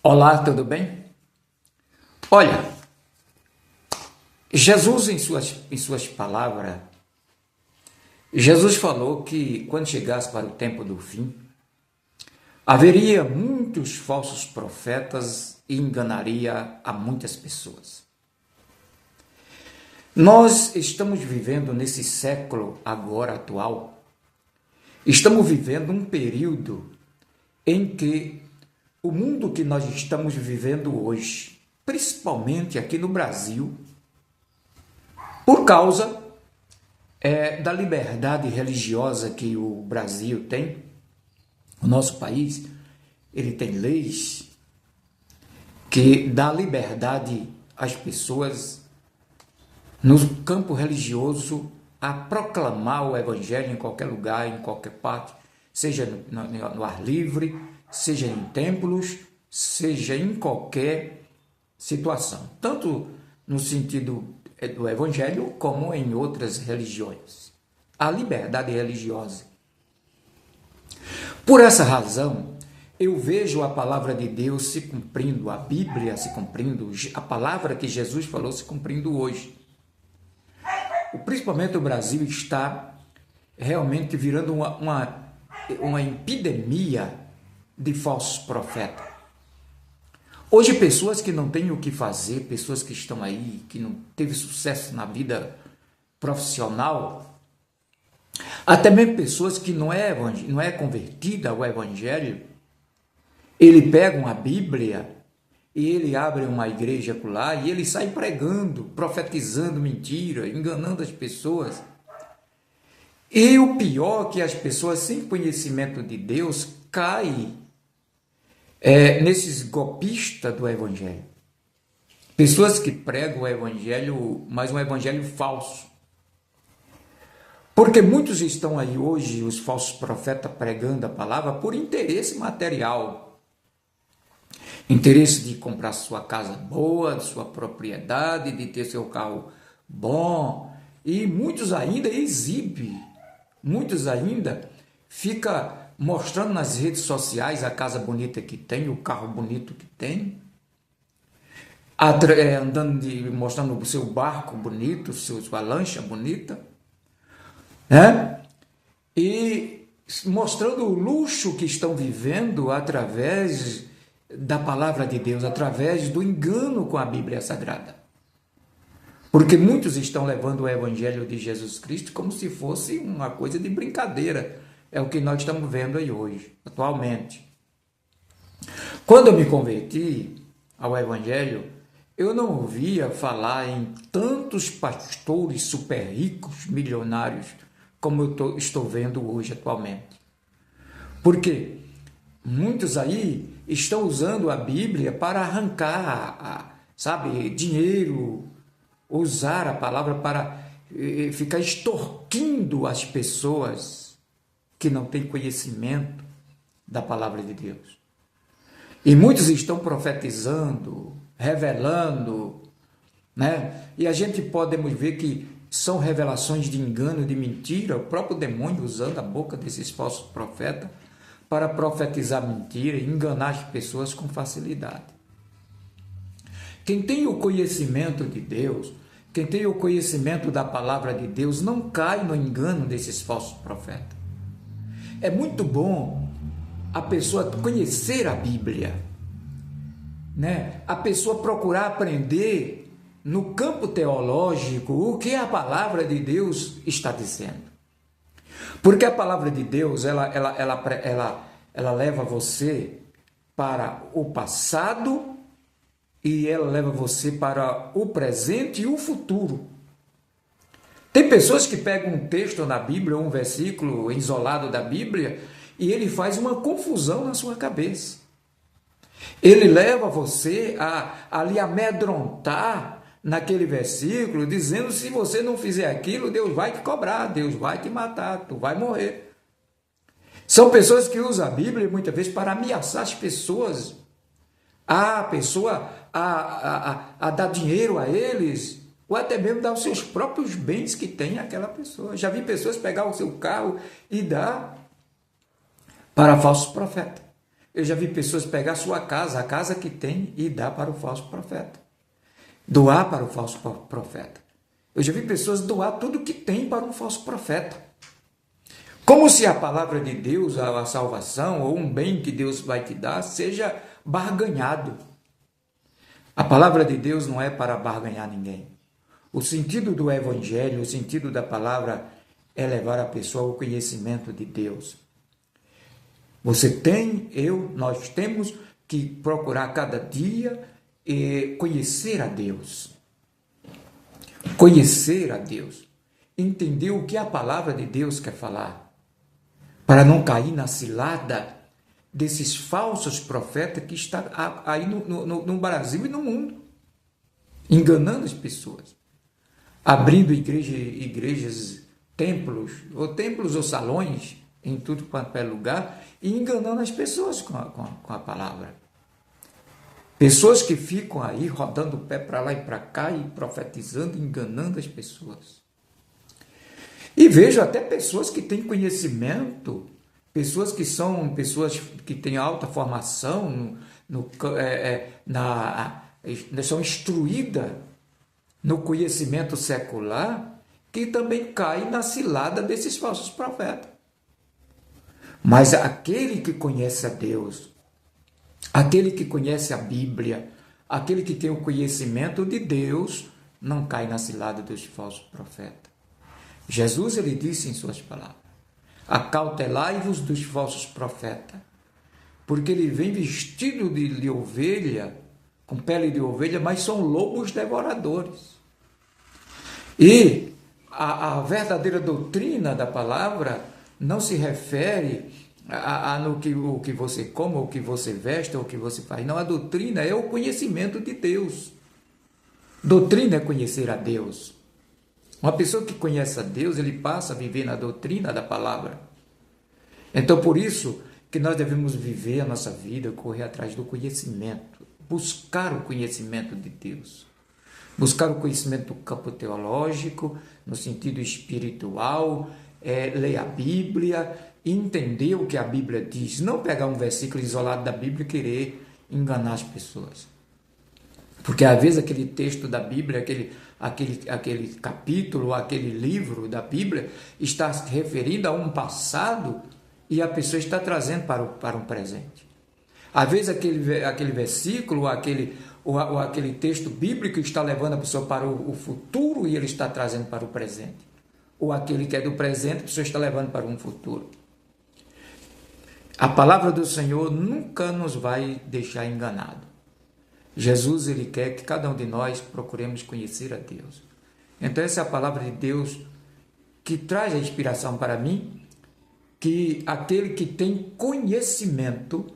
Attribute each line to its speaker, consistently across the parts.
Speaker 1: Olá, tudo bem? Olha, Jesus em suas palavras, Jesus falou que quando chegasse para o tempo do fim, haveria muitos falsos profetas e enganaria a muitas pessoas. Nós estamos vivendo nesse século agora atual, estamos vivendo um período em que o mundo que nós estamos vivendo hoje, principalmente aqui no Brasil, por causa da liberdade religiosa que o Brasil tem, o nosso país, ele tem leis que dá liberdade às pessoas no campo religioso a proclamar o evangelho em qualquer lugar, em qualquer parte, seja no ar livre, seja em templos, seja em qualquer situação, tanto no sentido do evangelho como em outras religiões. A liberdade religiosa. Por essa razão, eu vejo a palavra de Deus se cumprindo, a Bíblia se cumprindo, a palavra que Jesus falou se cumprindo hoje. Principalmente o Brasil está realmente virando uma epidemia de falsos profetas. Hoje, pessoas que não têm o que fazer, pessoas que estão aí, que não teve sucesso na vida profissional, até mesmo pessoas que não é convertida ao evangelho, ele pega a Bíblia e ele abre uma igreja lá e ele sai pregando, profetizando mentira, enganando as pessoas. E o pior é que as pessoas sem conhecimento de Deus caem nesses golpistas do evangelho. Pessoas que pregam o evangelho, mas um evangelho falso. Porque muitos estão aí hoje, os falsos profetas, pregando a palavra por interesse material. Interesse de comprar sua casa boa, de sua propriedade, de ter seu carro bom. E muitos ainda exibem, muitos ainda ficam mostrando nas redes sociais a casa bonita que tem, o carro bonito que tem, andando mostrando o seu barco bonito, sua lancha bonita, e mostrando o luxo que estão vivendo através da palavra de Deus, através do engano com a Bíblia Sagrada. Porque muitos estão levando o evangelho de Jesus Cristo como se fosse uma coisa de brincadeira. É o que nós estamos vendo aí hoje, atualmente. Quando eu me converti ao evangelho, eu não ouvia falar em tantos pastores super ricos, milionários, como eu estou vendo hoje, atualmente. Porque muitos aí estão usando a Bíblia para arrancar, dinheiro, usar a palavra para ficar extorquindo as pessoas que não têm conhecimento da palavra de Deus. E muitos estão profetizando, revelando, E a gente podemos ver que são revelações de engano, de mentira, o próprio demônio usando a boca desses falsos profetas para profetizar mentira e enganar as pessoas com facilidade. Quem tem o conhecimento de Deus, quem tem o conhecimento da palavra de Deus, não cai no engano desses falsos profetas. É muito bom a pessoa conhecer a Bíblia, A pessoa procurar aprender no campo teológico o que a palavra de Deus está dizendo. Porque a palavra de Deus, ela leva você para o passado e ela leva você para o presente e o futuro. Tem pessoas que pegam um texto na Bíblia, um versículo isolado da Bíblia, e ele faz uma confusão na sua cabeça. Ele leva você a lhe amedrontar naquele versículo, dizendo: se você não fizer aquilo, Deus vai te cobrar, Deus vai te matar, tu vai morrer. São pessoas que usam a Bíblia muitas vezes para ameaçar as pessoas. A pessoa a dar dinheiro a eles, ou até mesmo dar os seus próprios bens que tem aquela pessoa. Já vi pessoas pegar o seu carro e dar para falsos profetas. Eu já vi pessoas pegar a casa que tem, e dar para o falso profeta. Doar para o falso profeta. Eu já vi pessoas doar tudo que tem para um falso profeta. Como se a palavra de Deus, a salvação, ou um bem que Deus vai te dar, seja barganhado. A palavra de Deus não é para barganhar ninguém. O sentido do evangelho, o sentido da palavra é levar a pessoa ao conhecimento de Deus. Você tem, nós temos que procurar cada dia conhecer a Deus. Conhecer a Deus. Entender o que a palavra de Deus quer falar. Para não cair na cilada desses falsos profetas que estão aí no Brasil e no mundo. Enganando as pessoas. Abrindo igrejas, templos ou salões, em tudo quanto é lugar, e enganando as pessoas com a palavra. Pessoas que ficam aí rodando o pé para lá e para cá e profetizando, enganando as pessoas. E vejo até pessoas que têm conhecimento, pessoas que têm alta formação, são instruídas no conhecimento secular, que também caem na cilada desses falsos profetas. Mas aquele que conhece a Deus, aquele que conhece a Bíblia, aquele que tem o conhecimento de Deus, não cai na cilada dos falsos profetas. Jesus, ele disse em suas palavras, acautelai-vos dos falsos profetas, porque ele vem vestido de ovelha, com pele de ovelha, mas são lobos devoradores. E a verdadeira doutrina da palavra não se refere o que você come, o que você veste, ou o que você faz. Não, a doutrina é o conhecimento de Deus. Doutrina é conhecer a Deus. Uma pessoa que conhece a Deus, ele passa a viver na doutrina da palavra. Então, por isso que nós devemos viver a nossa vida, correr atrás do conhecimento, buscar o conhecimento de Deus. Buscar o conhecimento do campo teológico, no sentido espiritual, ler a Bíblia, entender o que a Bíblia diz, não pegar um versículo isolado da Bíblia e querer enganar as pessoas. Porque às vezes aquele texto da Bíblia, aquele capítulo, aquele livro da Bíblia está se referindo a um passado e a pessoa está trazendo para um presente. Às vezes aquele versículo, ou aquele texto bíblico está levando a pessoa para o futuro e ele está trazendo para o presente. Ou aquele que é do presente, a pessoa está levando para um futuro. A palavra do Senhor nunca nos vai deixar enganado. Jesus, ele quer que cada um de nós procuremos conhecer a Deus. Então essa é a palavra de Deus que traz a inspiração para mim, que aquele que tem conhecimento,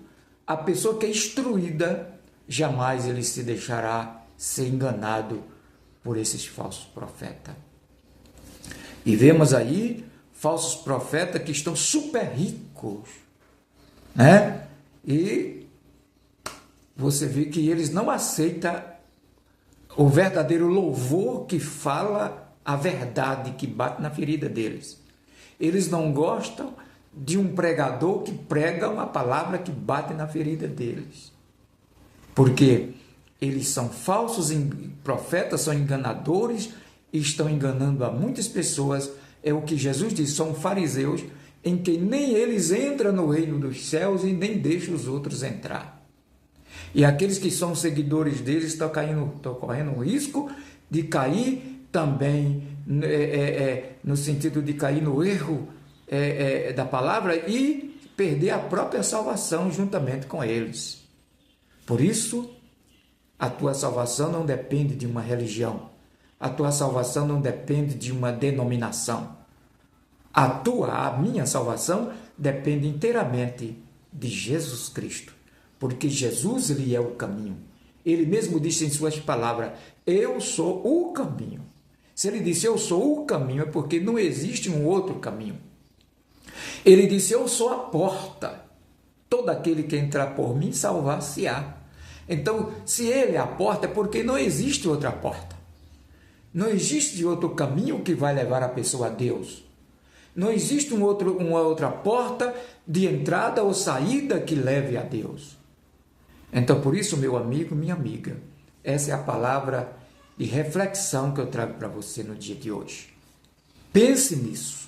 Speaker 1: a pessoa que é instruída, jamais ele se deixará ser enganado por esses falsos profetas. E vemos aí falsos profetas que estão super ricos, né? E você vê que eles não aceitam o verdadeiro louvor que fala a verdade, que bate na ferida deles. Eles não gostam de um pregador que prega uma palavra que bate na ferida deles. Porque eles são falsos profetas, são enganadores e estão enganando a muitas pessoas. É o que Jesus diz, são fariseus em que nem eles entram no reino dos céus e nem deixam os outros entrar. E aqueles que são seguidores deles estão correndo o risco de cair também, no sentido de cair no erro da palavra e perder a própria salvação juntamente com eles. Por isso, a tua salvação não depende de uma religião. A tua salvação não depende de uma denominação. A minha salvação depende inteiramente de Jesus Cristo. Porque Jesus, ele é o caminho. Ele mesmo disse em suas palavras, eu sou o caminho. Se ele disse, eu sou o caminho, é porque não existe um outro caminho. Ele disse, eu sou a porta. Todo aquele que entrar por mim, salvar-se-á. Então, se ele é a porta, é porque não existe outra porta. Não existe outro caminho que vai levar a pessoa a Deus. Não existe uma outra porta de entrada ou saída que leve a Deus. Então, por isso, meu amigo, minha amiga, essa é a palavra de reflexão que eu trago para você no dia de hoje. Pense nisso.